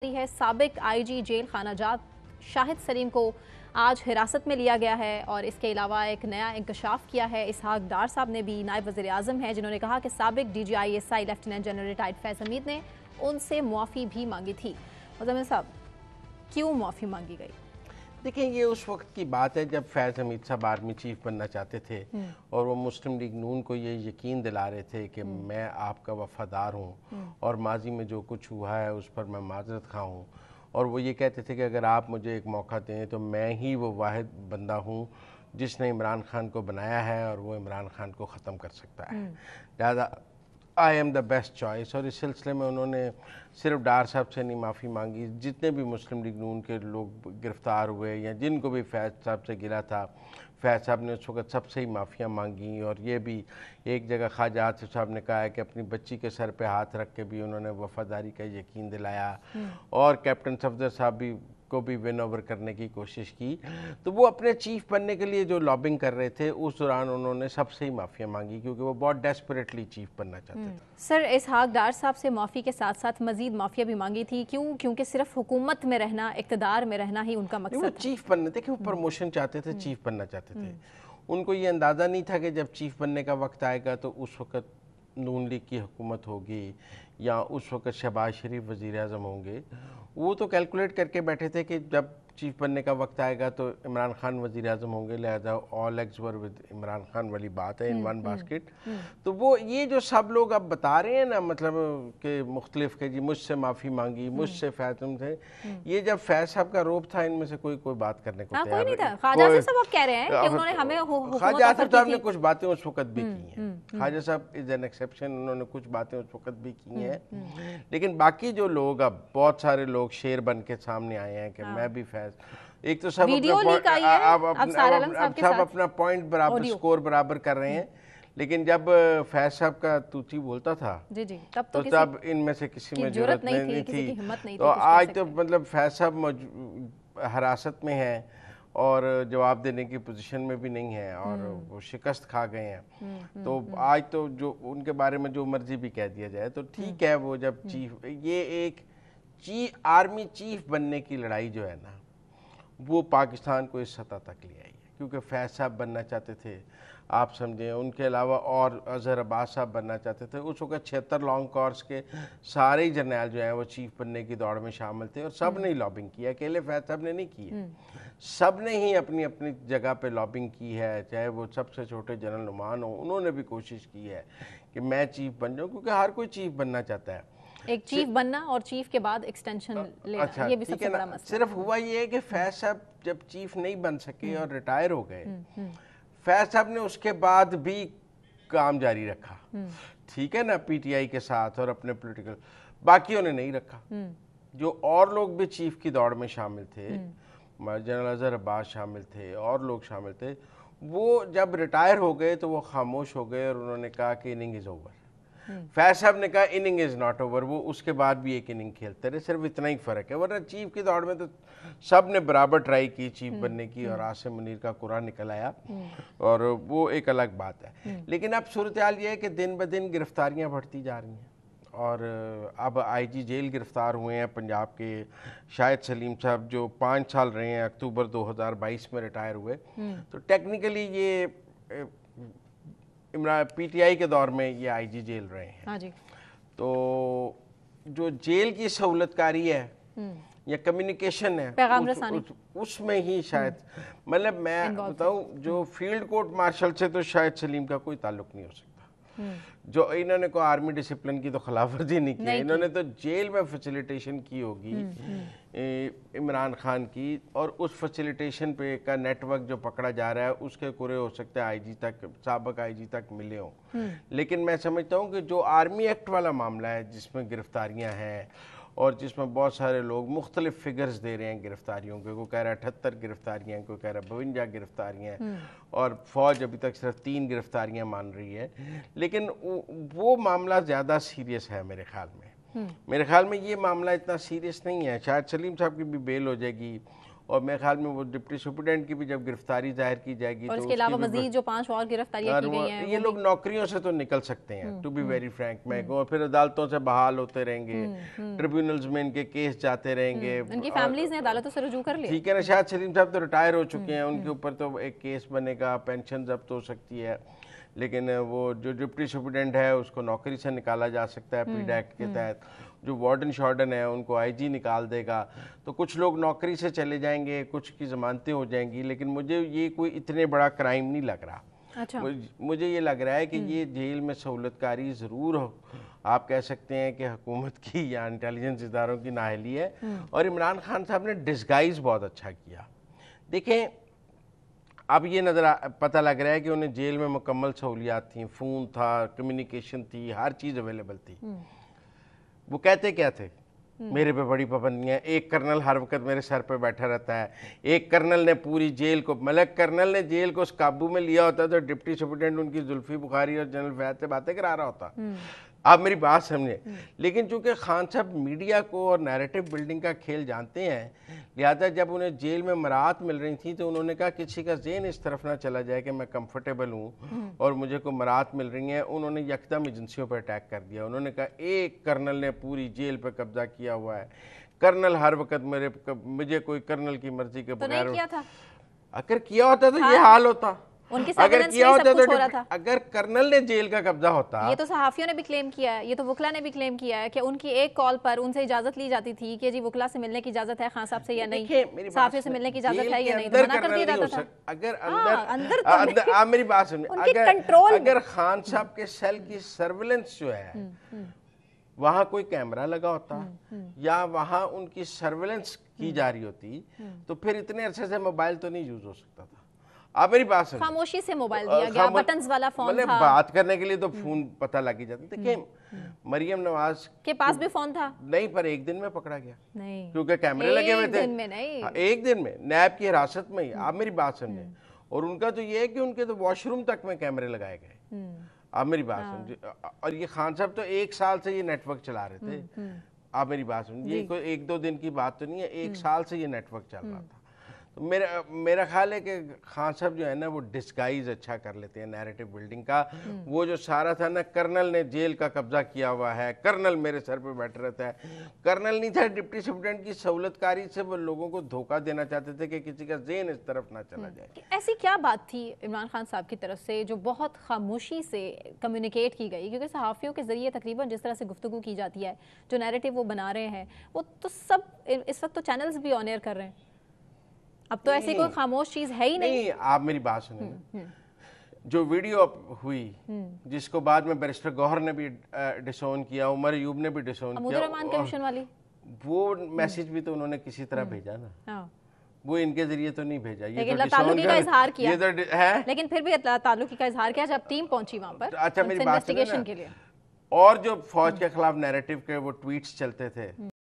है साबिक IG jail खानाजात Shahid Salim को आज हिरासत में लिया गया है और इसके अलावा एक नया इंकशाफ किया है। इसहाक डार साहब ने भी नायब वज़ीर आज़म हैं जिन्होंने कहा कि साबिक DGI-SI लेफ्टिनेंट जनरल रिटायर्ड फैज़ हमीद ने उनसे मुआफ़ी भी मांगी थी। मुज़म्मिल साहब, क्यों मुआफ़ी मांगी गई? देखिए, ये उस वक्त की बात है जब फैज़ हमीद साहब आर्मी चीफ बनना चाहते थे और वो मुस्लिम लीग नून को ये यकीन दिला रहे थे कि मैं आपका वफ़ादार हूँ और माजी में जो कुछ हुआ है उस पर मैं माजरत खा हूँ। और वो ये कहते थे कि अगर आप मुझे एक मौका दें तो मैं ही वो वाहिद बंदा हूँ जिसने इमरान खान को बनाया है और वो इमरान खान को ख़त्म कर सकता है। लिहाजा I am the best choice. और इस सिलसिले में उन्होंने सिर्फ डार साहब से नहीं माफ़ी मांगी, जितने भी मुस्लिम लीग नून के लोग गिरफ़्तार हुए या जिनको भी फैज़ साहब से गिला था, फैज़ साहब ने उस वक्त सबसे ही माफ़ियाँ मांगी। और ये भी एक जगह ख्वाजा आतिफ साहब ने कहा है कि अपनी बच्ची के सर पे हाथ रख के भी उन्होंने वफ़ादारी का यकीन दिलाया और कैप्टन सफदर साहब भी को भी विन ओवर करने की कोशिश की। तो वो अपने चीफ बनने के लिए जो लॉबिंग कर रहे थे उस दौरान उन्होंने सबसे ही माफ़ियाँ मांगी क्योंकि वो बहुत डेस्परेटली चीफ बनना चाहते थे। सर, इसहाक डार साहब से माफ़ी के साथ साथ मजीद माफ़िया भी मांगी थी, क्यों? क्योंकि सिर्फ हुकूमत में रहना, इक़्तिदार में रहना ही उनका मकसद था। चीफ बनने थे कि वो प्रमोशन चाहते थे, चीफ बनना चाहते थे। उनको ये अंदाज़ा नहीं था कि जब चीफ बनने का वक्त आएगा तो उस वक्त नून लीग की हुकूमत होगी या उस वक्त शहबाज शरीफ वज़ीर आज़म होंगे। वो तो कैलकुलेट करके बैठे थे कि जब चीफ बनने का वक्त आएगा तो इमरान खान वज़ीर आज़म होंगे, लिहाजा all eggs were with Imran Khan वाली बात है, इन वन बास्केट। तो वो ये जो सब लोग अब बता रहे हैं ना, मतलब कि मुख्तलिफ के जी मुझसे माफ़ी मांगी, मुझसे फैज़म थे, ये जब फैज़ साहब का रोब था इनमें से कोई बात करने को कोई नहीं था। ख्वाजा आसिफ साहब आप कह रहे हैं कि उन्होंने हमें ख्वाजा आसिफ साहब ने कुछ बातें उस वक्त भी की हैं। Khwaja Sahab is an exception, उन्होंने कुछ बातें उस वक्त भी की हैं। लेकिन बाकी जो लोग, अब बहुत सारे लोग शेर बन के सामने आए हैं कि मैं भी फैज़, एक तो सब अपना पॉइंट बराबर, स्कोर बराबर कर रहे हैं। लेकिन जब फैज़ साहब का तूती बोलता था तब इनमें से किसी में जुर्रत नहीं थी। तो आज तो मतलब फैज़ साहब हिरासत में है और जवाब देने की पोजीशन में भी नहीं है और वो शिकस्त खा गए हैं। तो आज तो जो उनके बारे में जो मर्जी भी कह दिया जाए तो ठीक है। वो जब चीफ, ये एक आर्मी चीफ बनने की लड़ाई जो है ना, वो पाकिस्तान को इस सतह तक ले आई है क्योंकि फैज़ साहब बनना चाहते थे, आप समझें। उनके अलावा और अजहर अब्बास साहब बनना चाहते थे। उस वक्त 76 लॉन्ग कोर्स के सारे ही जर्नैल जो हैं वो चीफ बनने की दौड़ में शामिल थे और सब ने ही लॉबिंग की है, अकेले फैज़ साहब ने नहीं की है। सब ने ही अपनी अपनी जगह पे लॉबिंग की है, चाहे वो सबसे छोटे जनरल नुमान हो, उन्होंने भी कोशिश की है कि मैं चीफ बन जाऊँ क्योंकि हर कोई चीफ बनना चाहता है। एक चीफ बनना और चीफ के बाद एक्सटेंशन लेना, अच्छा, ये भी सबसे बड़ा मसला। सिर्फ हुआ ये है कि फैज़ साहब जब चीफ नहीं बन सके और रिटायर हो गए, फैज़ साहब ने उसके बाद भी काम जारी रखा, ठीक है ना, PTI के साथ और अपने पॉलिटिकल, बाकियों ने नहीं रखा। जो और लोग भी चीफ की दौड़ में शामिल थे, जनरल अजहर अब्बास शामिल थे और लोग शामिल थे, वो जब रिटायर हो गए तो वो खामोश हो गए और उन्होंने कहा कि इनिंग इज़ ओवर। फैज़ साहब ने कहा इनिंग इज़ नॉट ओवर, वो उसके बाद भी एक इनिंग खेलते रहे। सिर्फ इतना ही फ़र्क है, वरना चीफ की दौड़ में तो सब ने बराबर ट्राई की चीफ बनने की और आसिम मुनीर का कुरान निकल आया और वो एक अलग बात है। लेकिन अब सूरत हाल ये है कि दिन ब दिन गिरफ्तारियाँ बढ़ती जा रही हैं और अब IG जेल गिरफ्तार हुए हैं पंजाब के शाहिद सलीम साहब जो 5 साल रहे हैं, अक्टूबर 2022 में रिटायर हुए। तो टेक्निकली ये इमरान PTI के दौर में ये IG जेल रहे हैं। हाँ जी। तो जो जेल की सहूलतकारी है या कम्युनिकेशन है, उसमें ही शायद, मतलब मैं बताऊं, जो फील्ड कोर्ट मार्शल से तो शायद सलीम का कोई ताल्लुक नहीं हो सकता। जो इन्होंने को आर्मी डिसिप्लिन की तो खिलाफवर्जी नहीं की, इन्होंने तो जेल में फैसिलिटेशन की होगी इमरान खान की, और उस फैसिलिटेशन पे का नेटवर्क जो पकड़ा जा रहा है उसके कुरे हो सकते हैं IG तक, साबिक IG तक मिले हों। लेकिन मैं समझता हूँ कि जो आर्मी एक्ट वाला मामला है जिसमें गिरफ्तारियाँ हैं और जिसमें बहुत सारे लोग मुख्तलिफ फिगर्स दे रहे हैं गिरफ्तारियों के, कोई कह रहा है 78 गिरफ्तारियाँ, कोई कह रहा है 52 गिरफ्तारियाँ, और फ़ौज अभी तक सिर्फ 3 गिरफ्तारियाँ मान रही है। लेकिन वो मामला ज़्यादा सीरियस है मेरे ख्याल में। मेरे ख्याल में ये मामला इतना सीरियस नहीं है। शायद सलीम साहब की भी बेल हो जाएगी और मेरे ख्याल में वो डिप्टी सुपरिटेंडेंट की भी जब गिरफ्तारी जाहिर की जाएगी और तो इसके अलावा मजीद जो 5 और गिरफ्तारियां की गई हैं ये लोग नौकरियों से तो निकल सकते हैं, टू बी वेरी फ्रैंक मैं कहूँ, फिर अदालतों से बहाल होते रहेंगे, ट्रिब्यूनल्स में इनके केस जाते रहेंगे, उनकी फैमिलीज ने अदालतों से रुजू कर लिया। ठीक है ना, शायद सलीम साहब तो रिटायर हो चुके हैं, उनके ऊपर तो एक केस बनेगा, पेंशन जब्त हो सकती है, लेकिन वो जो डिप्टी सुपरिटेंडेंट है उसको नौकरी से निकाला जा सकता है पीड एक्ट के तहत, जो वार्डन शॉर्डन है उनको आईजी निकाल देगा, तो कुछ लोग नौकरी से चले जाएंगे, कुछ की जमानतें हो जाएंगी, लेकिन मुझे ये कोई इतने बड़ा क्राइम नहीं लग रहा। अच्छा। मुझे ये लग रहा है कि ये जेल में सहूलतकारी ज़रूर हो, आप कह सकते हैं कि हुकूमत की या इंटेलिजेंस इदारों की नाअहली है, और इमरान खान साहब ने डिस्गाइज बहुत अच्छा किया। देखें अब ये पता लग रहा है कि उन्हें जेल में मुकम्मल सहूलियात थी, फ़ोन था, कम्युनिकेशन थी, हर चीज़ अवेलेबल थी। वो कहते क्या थे, मेरे पे बड़ी पाबंदियां, एक कर्नल हर वक्त मेरे सर पे बैठा रहता है, एक कर्नल ने पूरी जेल को, मतलब कर्नल ने जेल को उस काबू में लिया होता तो डिप्टी सुपरिटेंडेंट उनकी जुल्फी बुखारी और जनरल फैद से बातें करा रहा होता। आप मेरी बात समझे, लेकिन चूंकि खान साहब मीडिया को और नैरेटिव बिल्डिंग का खेल जानते हैं, लिहाजा जब उन्हें जेल में मराहत मिल रही थी तो उन्होंने कहा किसी का ज़हन इस तरफ ना चला जाए कि मैं कंफर्टेबल हूँ और मुझे को मराहत मिल रही है, उन्होंने यकदम एजेंसियों पर अटैक कर दिया। उन्होंने कहा एक कर्नल ने पूरी जेल पर कब्जा किया हुआ है, कर्नल हर वक्त मुझे कोई कर्नल की मर्जी के बगैर, अगर किया होता तो ये हाल होता, अगर किया होता तो अगर कर्नल ने जेल का कब्जा होता। ये तो सहाफियों ने भी क्लेम किया है, ये तो वकला ने भी क्लेम किया है कि उनकी एक कॉल पर उनसे इजाजत ली जाती थी कि जी वकला से मिलने की इजाजत है खान साहब से या नहीं, सहाफियों से मिलने की इजाजत है या नहीं, तो मना कर दिया जाता था। अगर अंदर आप मेरी बात सुनिए, अगर खान साहब के सेल की सर्विलेंस जो है वहां कोई कैमरा लगा होता या वहां उनकी सर्विलेंस की जा रही होती तो फिर इतने अरसे से मोबाइल तो नहीं यूज हो सकता था। आप मेरी बात सुनिए, खामोशी से मोबाइल दिया गया, बटन्स वाला फोन था, बात करने के लिए तो फोन पता लग ही जाता। देखिए मरियम नवाज के पास भी फोन था नहीं, पर एक दिन में पकड़ा गया नहीं, क्योंकि कैमरे लगे हुए थे। एक दिन में नहीं, एक दिन में नैब की हिरासत में ही। आप मेरी बात समझे, और उनका तो ये है कि उनके तो वॉशरूम तक में कैमरे लगाए गए। आप मेरी बात समझे, और ये खान साहब तो 1 साल से ये नेटवर्क चला रहे थे। आप मेरी बात समझिए, ये कोई 1-2 दिन की बात तो नहीं है, 1 साल से ये नेटवर्क चल रहा था। तो मेरा ख्याल है कि खान साहब जो है ना वो डिस्गाइज अच्छा कर लेते हैं नैरेटिव बिल्डिंग का। वो जो सारा था ना, कर्नल ने जेल का कब्जा किया हुआ है, कर्नल मेरे सर पे बैठ रहता है, कर्नल नहीं था, डिप्टी सुपरिटेंडेंट की सहूलतकारी से वो लोगों को धोखा देना चाहते थे कि किसी का ज़हन इस तरफ ना चला जाए। ऐसी क्या बात थी इमरान खान साहब की तरफ से जो बहुत खामोशी से कम्युनिकेट की गई? क्योंकि सहाफ़ियों के जरिए तकरीबन जिस तरह से गुफ्तगू की जाती है, जो नैरेटिव वो बना रहे हैं, वो तो सब इस वक्त तो चैनल्स भी ऑन एयर कर रहे हैं, अब तो ऐसी कोई खामोश चीज है ही नहीं। आप मेरी बात सुनिए, जो वीडियो हुई जिसको बाद में बैरिस्टर गौहर ने भी डिसोन किया, उमर अयूब ने भी डिसोन किया, रहमान कमीशन वाली, वो मैसेज भी तो उन्होंने किसी तरह भेजा ना, वो इनके जरिए तो नहीं भेजा। ये तो ताल्लुकी का इजहार किया, ये तो है, लेकिन फिर भी ताल्लुकी का इजहार किया जब टीम पहुंची वहां पर। अच्छा मेरी बात इन्वेस्टिगेशन के लिए, और जो फौज के खिलाफ नैरेटिव के वो ट्वीट्स चलते थे